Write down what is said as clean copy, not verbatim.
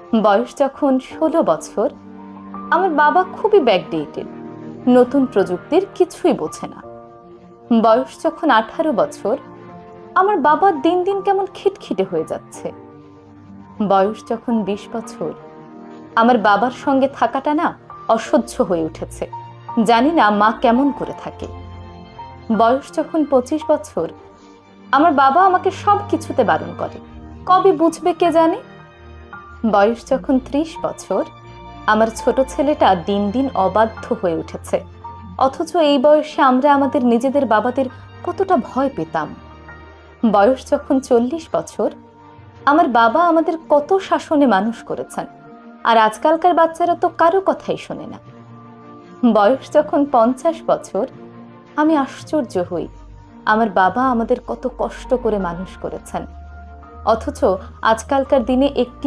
বয়স যখন ১৬ বছর, আমার বাবা খুবই ব্যাকডেটেড, নতুন প্রযুক্তির কিছুই বোঝে না। বয়স যখন ১৮ বছর, আমার বাবা দিন দিন কেমন খিটখিটে হয়ে যাচ্ছে। বয়স যখন ২০ বছর, আমার বাবার সঙ্গে থাকাটা না অসহ্য হয়ে উঠেছে। জানি না মা কেমন করে থাকে। বয়স যখন ২৫ বছর, আমার বাবা আমাকে সব কিছুতে বারণ করে, কবে বুঝবে কে জানে। বয়স যখন ৩০ বছর, আমার ছোট ছেলেটা দিন দিন অবাধ্য হয়ে উঠেছে, অথচ এই বয়সে আমরা আমাদের নিজেদের বাবাদের কতটা ভয় পেতাম। বয়স যখন ৪০ বছর, আমার বাবা আমাদের কত শাসনে মানুষ করেছেন, আর আজকালকার বাচ্চারা তো কারো কথাই শোনে না। বয়স যখন ৫০ বছর, আমি আশ্চর্য হই আমার বাবা আমাদের কত কষ্ট করে মানুষ করেছেন, অথচ আজকালকার দিনে একটি